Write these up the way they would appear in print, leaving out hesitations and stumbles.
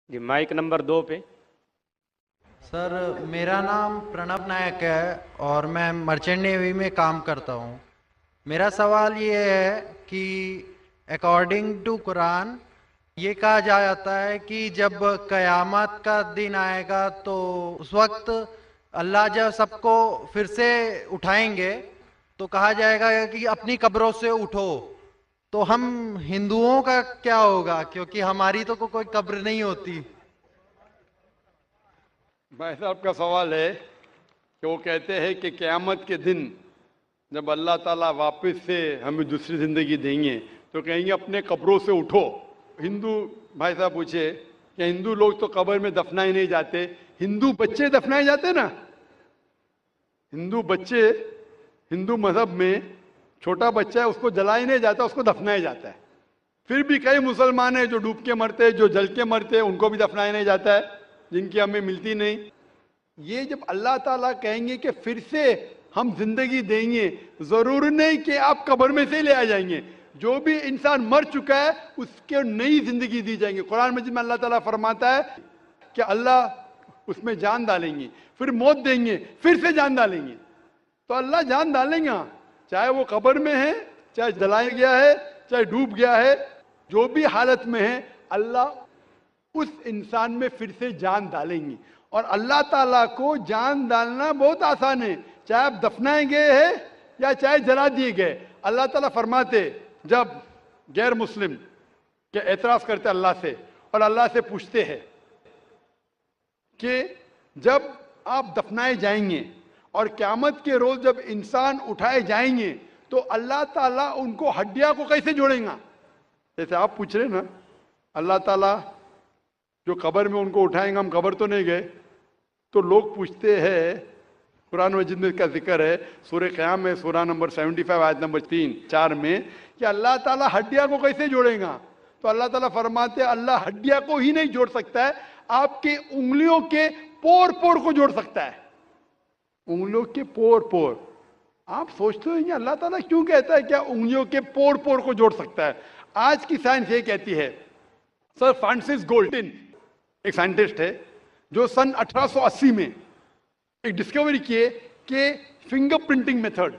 جی mic number 2 پہ۔ سر میرا نام پرنب نائک ہے اور میں مرچنٹ نیوی میں کام کرتا ہوں۔ میرا سوال یہ ہے کہ اکارڈنگ ٹو قرآن یہ کہا جاتا ہے کہ جب قیامت کا دن آئے گا تو اس وقت اللہ جب سب کو پھر سے اٹھائیں گے تو کہا جائے گا کہ اپنی قبروں سے اٹھو۔ تو ہم ہندوؤں کا کیا ہوگا، کیونکہ ہماری تو کوئی قبر نہیں ہوتی۔ بھائی صاحب کا سوال ہے کہ وہ کہتے ہیں کہ قیامت کے دن جب اللہ تعالیٰ واپس سے ہمیں دوسری زندگی دیں گے تو کہیں گے اپنے قبروں سے اٹھو۔ ہندو بھائی صاحب پوچھے کہ ہندو لوگ تو قبر میں دفنائے نہیں جاتے، ہندو بچے دفنائے جاتے نا؟ ہندو بچے ہندو مذہب میں چھوٹا بچہ ہے اس کو جلایا نہیں جاتا، اس کو دفنایا جاتا ہے۔ پھر بھی کئی مسلمان ہیں جو ڈوب کے مرتے، جو جل کے مرتے، ان کو بھی دفنایا نہیں جاتا ہے، جن کی ہمیں ملتی نہیں۔ یہ جب اللہ تعالیٰ کہیں گے کہ پھر سے ہم زندگی دیں گے، ضرور نہیں کہ آپ قبر میں سے لے آ جائیں گے، جو بھی انسان مر چکا ہے اس کے نئی زندگی دی جائیں گے۔ قرآن مجید میں اللہ تعالیٰ فرماتا ہے کہ اللہ اس میں جان ڈالیں گے، پھر موت دیں گے، پھر سے جان ڈالیں گے۔ تو اللہ جان ڈالیں گا، چاہے وہ قبر میں ہے، چاہے جلایا گیا ہے، چاہے ڈوب گیا ہے، جو بھی حالت میں ہے اللہ اس انسان میں پھر سے جان ڈالیں گے۔ اور اللہ تعالیٰ کو جان ڈالنا بہت آسان ہے، چاہے آپ دفنائے گئے ہیں یا چاہے جلا دیے گئے۔ اللہ تعالیٰ فرماتے جب غیر مسلم کے اعتراض کرتے اللہ سے اور اللہ سے پوچھتے ہیں کہ جب آپ دفنائے جائیں گے اور قیامت کے روز جب انسان اٹھائے جائیں گے تو اللہ تعالیٰ ان کو ہڈیاں کو کیسے جوڑیں گا؟ جیسے آپ پوچھ رہے ہیں نا، اللہ تعالیٰ جو قبر میں ان کو اٹھائیں گا، ہم قبر تو نہیں گئے، تو لوگ پوچھتے ہیں، قرآن مجید میں کا ذکر ہے سورہ قیام میں سورہ نمبر 75 آیت نمبر 3-4 میں کہ اللہ تعالیٰ ہڈیاں کو کیسے جوڑیں گا؟ تو اللہ تعالیٰ فرماتے ہیں اللہ ہڈیاں کو ہی نہیں جوڑ سکتا ہے، آپ کے انگلیوں کے پور پور کو جوڑ سکتا ہے۔ انگلیوں کے پور پور، آپ سوچتے ہیں اللہ تعالیٰ کیوں کہتا ہے کیا انگلیوں کے پور پور کو جوڑ سکتا ہے؟ آج کی سائنس یہ کہتی ہے، سر فرانسس گولٹن ایک سائنٹسٹ ہے جو سن 1880 میں ایک ڈسکوری کیے کہ فنگر پرنٹنگ میتھڈ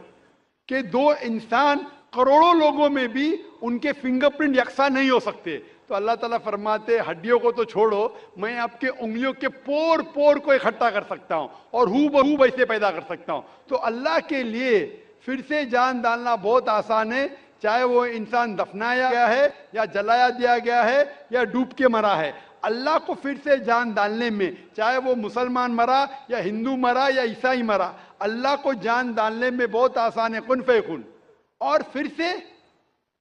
کہ دو انسان کروڑوں لوگوں میں بھی ان کے فنگر پرنٹ یکساں نہیں ہو سکتے۔ تو اللہ تعالیٰ فرماتے ہڈیوں کو تو چھوڑو، میں آپ کے انگلیوں کے پور پور کو اکٹھا کر سکتا ہوں اور ہو بہو ویسے پیدا کر سکتا ہوں۔ تو اللہ کے لیے پھر سے جان ڈالنا بہت آسان ہے، چاہے وہ انسان دفنایا گیا ہے یا جلایا دیا گیا ہے یا ڈوب کے مرا ہے۔ اللہ کو پھر سے جان ڈالنے میں، چاہے وہ مسلمان مرا یا ہندو مرا یا عیسائی مرا، اللہ کو جان ڈالنے میں بہت آسان ہے، کن فیکن، اور پھر سے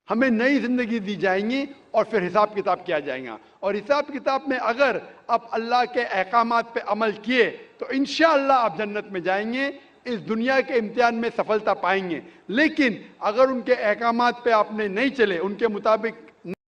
ہمیں نئی زندگی دی جائیں گی اور پھر حساب کتاب کیا جائے گا۔ اور حساب کتاب میں اگر آپ اللہ کے احکامات پہ عمل کیے تو انشاءاللہ آپ جنت میں جائیں گے، اس دنیا کے امتحان میں سفلتا پائیں گے۔ لیکن اگر ان کے احکامات پہ آپ نے نہیں چلے، ان کے مطابق